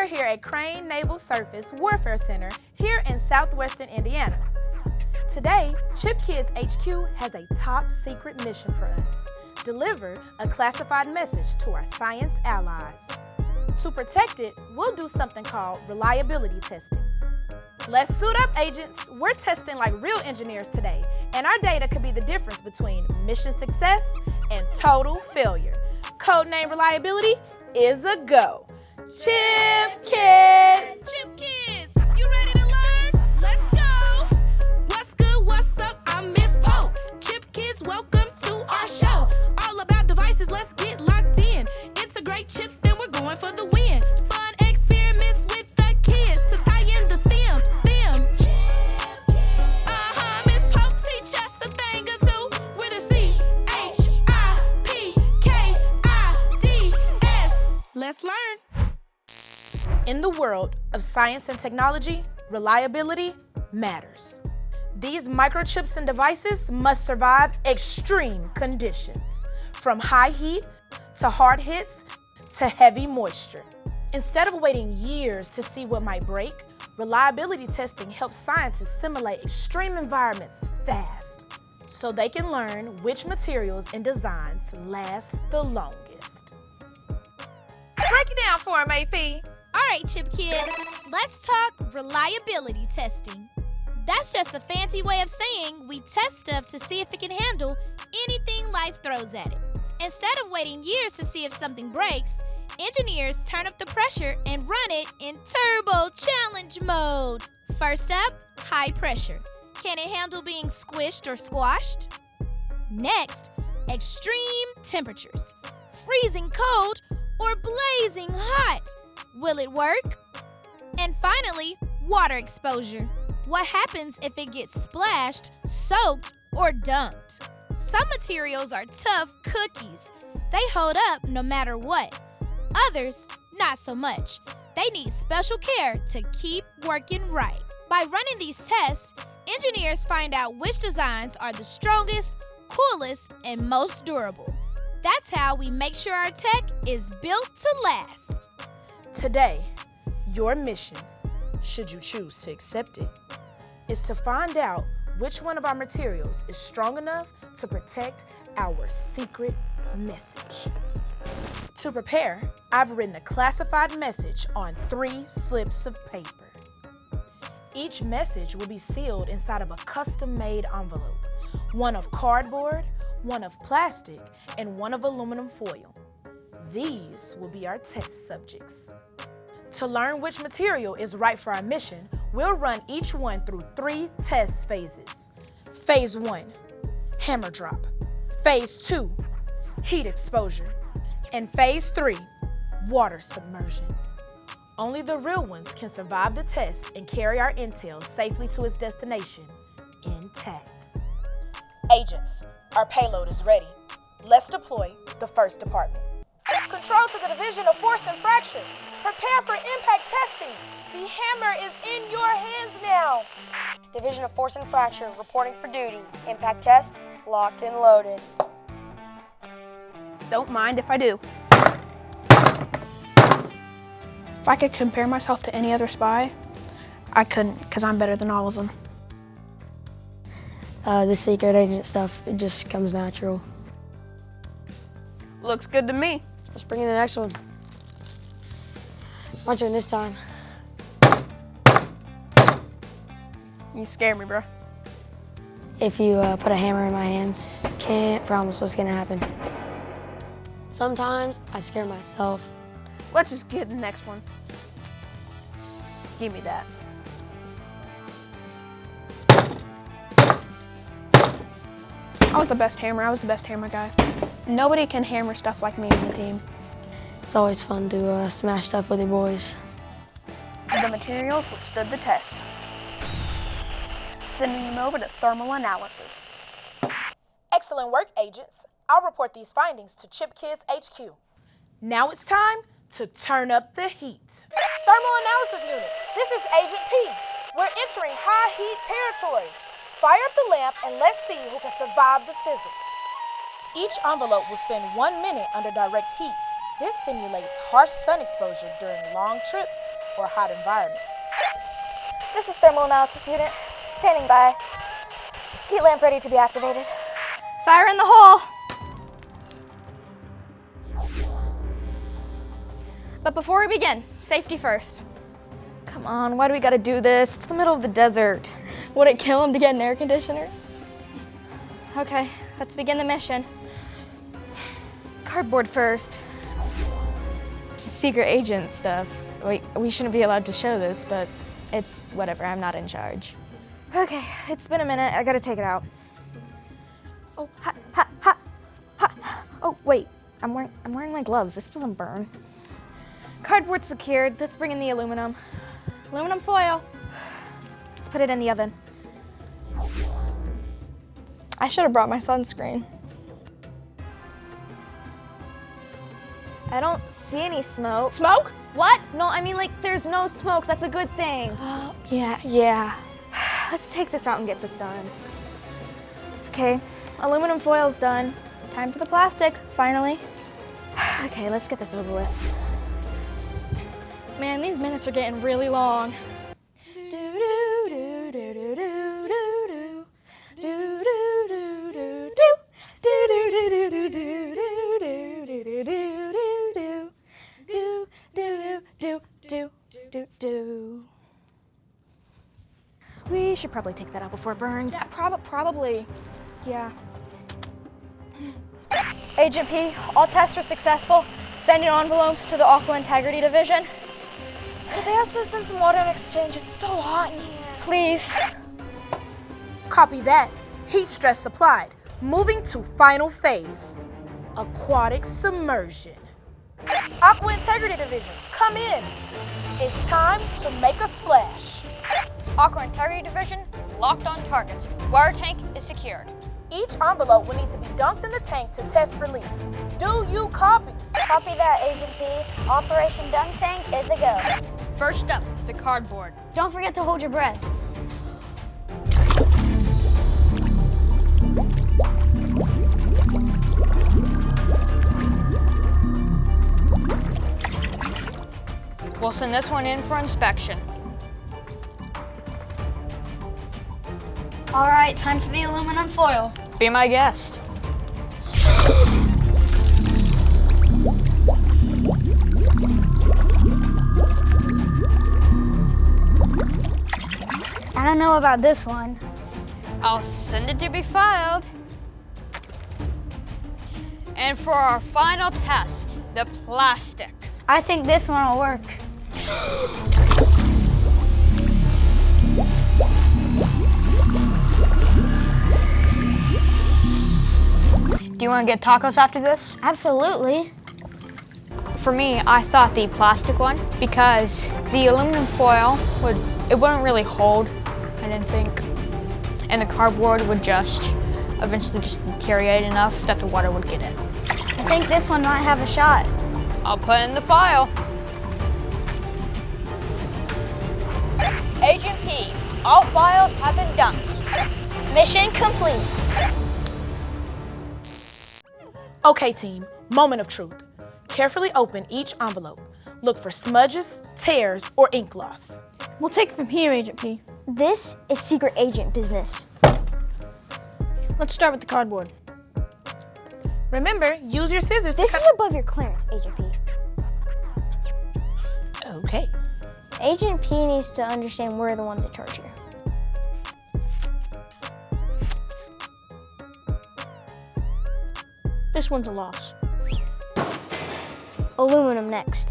are here at Crane Naval Surface Warfare Center here in southwestern Indiana. Today, Chip Kids HQ has a top secret mission for us: deliver a classified message to our science allies. To protect it, we'll do something called reliability testing. Let's suit up, agents. We're testing like real engineers today, and our data could be the difference between mission success and total failure. Codename reliability is a go. Chip Kids! Chip Kids, you ready to learn? Let's go! What's good, what's up? I'm Miss Poe. Chip Kids, welcome to our show. All about devices, let's get locked in. Integrate chips, then we're going for the win. Fun experiments with the kids to tie in the STEM. Miss Poe teach us a thing or two. We're the CHIPKIDS. Let's learn. In the world of science and technology, reliability matters. These microchips and devices must survive extreme conditions, from high heat to hard hits to heavy moisture. Instead of waiting years to see what might break, reliability testing helps scientists simulate extreme environments fast, so they can learn which materials and designs last the longest. Break it down for him, AP. All right, Chip Kids, let's talk reliability testing. That's just a fancy way of saying we test stuff to see if it can handle anything life throws at it. Instead of waiting years to see if something breaks, engineers turn up the pressure and run it in turbo challenge mode. First up, high pressure. Can it handle being squished or squashed? Next, extreme temperatures. Freezing cold or blazing hot. Will it work? And finally, water exposure. What happens if it gets splashed, soaked, or dunked? Some materials are tough cookies. They hold up no matter what. Others, not so much. They need special care to keep working right. By running these tests, engineers find out which designs are the strongest, coolest, and most durable. That's how we make sure our tech is built to last. Today, your mission, should you choose to accept it, is to find out which one of our materials is strong enough to protect our secret message. To prepare, I've written a classified message on 3 slips of paper. Each message will be sealed inside of a custom-made envelope, one of cardboard, one of plastic, and one of aluminum foil. These will be our test subjects. To learn which material is right for our mission, we'll run each one through 3 test phases. Phase 1, hammer drop. Phase 2, heat exposure. And Phase 3, water submersion. Only the real ones can survive the test and carry our intel safely to its destination intact. Agents, our payload is ready. Let's deploy the first department. Control to the Division of Force and Fracture. Prepare for impact testing. The hammer is in your hands now. Division of Force and Fracture reporting for duty. Impact test locked and loaded. Don't mind if I do. If I could compare myself to any other spy, I couldn't, because I'm better than all of them. The secret agent stuff, it just comes natural. Looks good to me. Let's bring in the next one. It's my turn this time. You scare me, bro. If you put a hammer in my hands, can't promise what's gonna happen. Sometimes I scare myself. Let's just get the next one. Give me that. I was the best hammer guy. Nobody can hammer stuff like me on the team. It's always fun to smash stuff with your boys. The materials withstood the test. Sending them over to thermal analysis. Excellent work, agents. I'll report these findings to Chip Kids HQ. Now it's time to turn up the heat. Thermal analysis unit, this is Agent P. We're entering high heat territory. Fire up the lamp and let's see who can survive the sizzle. Each envelope will spend 1 minute under direct heat. This simulates harsh sun exposure during long trips or hot environments. This is Thermal Analysis Unit. Standing by. Heat lamp ready to be activated. Fire in the hole! But before we begin, safety first. Come on, why do we gotta do this? It's the middle of the desert. Would it kill him to get an air conditioner? Okay, let's begin the mission. Cardboard first. Secret agent stuff. We shouldn't be allowed to show this, but it's whatever, I'm not in charge. Okay, it's been a minute. I gotta take it out. Oh, hot, hot, hot, hot. Oh, wait, I'm wearing my gloves. This doesn't burn. Cardboard secured. Let's bring in the aluminum. Aluminum foil. Let's put it in the oven. I should have brought my sunscreen. I don't see any smoke. Smoke? What? No, I mean, like, there's no smoke. That's a good thing. Yeah. Let's take this out and get this done. Okay, aluminum foil's done. Time for the plastic, finally. Okay, let's get this over with. Man, these minutes are getting really long. We should probably take that out before it burns. Yeah, probably. Yeah. Agent P, all tests were successful. Send your envelopes to the Aqua Integrity Division. Could they also send some water in exchange? It's so hot in here. Please. Copy that. Heat stress supplied. Moving to final phase. Aquatic submersion. Aqua Integrity Division, come in. It's time to make a splash. Aqua Integrity Division, locked on target. Water tank is secured. Each envelope will need to be dunked in the tank to test for leaks. Do you copy? Copy that, Agent P. Operation Dunk Tank is a go. First up, the cardboard. Don't forget to hold your breath. We'll send this one in for inspection. All right, time for the aluminum foil. Be my guest. I don't know about this one. I'll send it to be filed. And for our final test, the plastic. I think this one will work. Do you want to get tacos after this? Absolutely. For me, I thought the plastic one because the aluminum foil wouldn't really hold, I didn't think. And the cardboard would just eventually just deteriorate enough that the water would get in. I think this one might have a shot. I'll put it in the file. Agent P, all files have been dumped. Mission complete. Okay, team, moment of truth. Carefully open each envelope. Look for smudges, tears, or ink loss. We'll take it from here, Agent P. This is secret agent business. Let's start with the cardboard. Remember, use your scissors This to is above your clearance, Agent P. Okay. Agent P needs to understand we're the ones in charge here. This one's a loss. Aluminum next.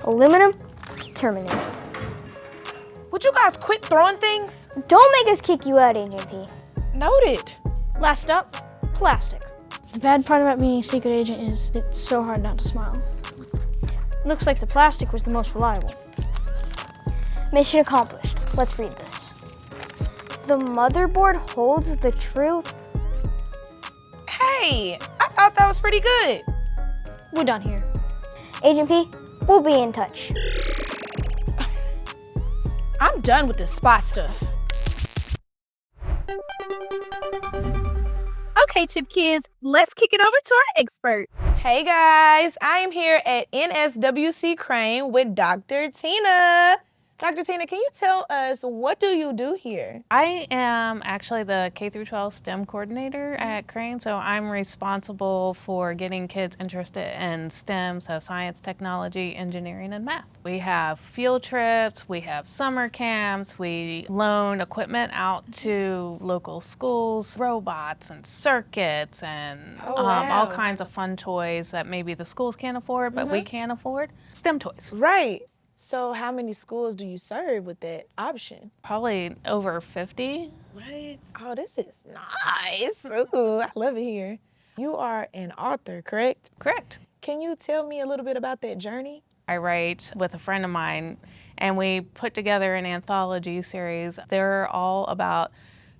Aluminum, terminated. Would you guys quit throwing things? Don't make us kick you out, Agent P. Noted. Last up, plastic. The bad part about being a secret agent is it's so hard not to smile. Looks like the plastic was the most reliable. Mission accomplished. Let's read this. The motherboard holds the truth. Hey, I thought that was pretty good. We're done here. Agent P, we'll be in touch. I'm done with this spy stuff. Okay, Chip Kids, let's kick it over to our expert. Hey guys, I am here at NSWC Crane with Dr. Tina. Dr. Tina, can you tell us, what do you do here? I am actually the K-12 STEM coordinator at Crane, so I'm responsible for getting kids interested in STEM, so science, technology, engineering, and math. We have field trips, we have summer camps, we loan equipment out to local schools, robots and circuits and all kinds of fun toys that maybe the schools can't afford, but we can afford. STEM toys. Right. So how many schools do you serve with that option? Probably over 50. What? Oh, this is nice. Ooh, I love it here. You are an author, correct? Correct. Can you tell me a little bit about that journey? I write with a friend of mine, and we put together an anthology series. They're all about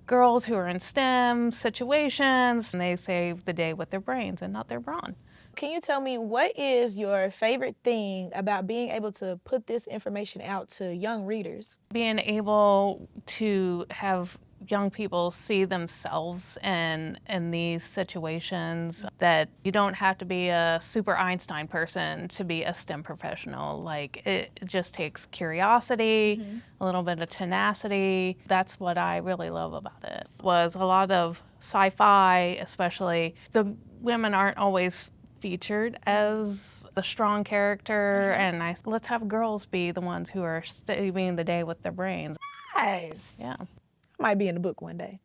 girls who are in STEM situations, and they save the day with their brains and not their brawn. Can you tell me, what is your favorite thing about being able to put this information out to young readers? Being able to have young people see themselves in these situations, that you don't have to be a super Einstein person to be a STEM professional. Like, it just takes curiosity, a little bit of tenacity. That's what I really love about it. Was a lot of sci-fi, especially. The women aren't always featured as the strong character, and let's have girls be the ones who are saving the day with their brains. Nice. Yeah. Might be in the book one day.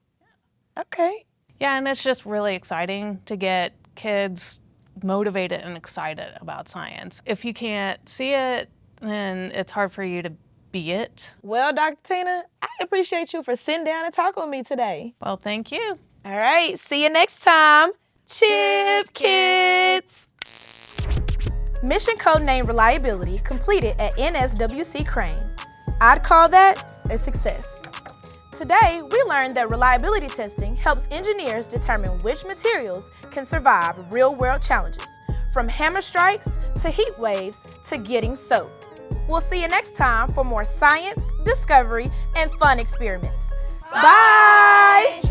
Okay. Yeah, and it's just really exciting to get kids motivated and excited about science. If you can't see it, then it's hard for you to be it. Well, Dr. Tina, I appreciate you for sitting down and talking with me today. Well, thank you. All right, see you next time. Chip Kids! Mission Codename Reliability completed at NSWC Crane. I'd call that a success. Today, we learned that reliability testing helps engineers determine which materials can survive real-world challenges, from hammer strikes to heat waves to getting soaked. We'll see you next time for more science, discovery, and fun experiments. Bye!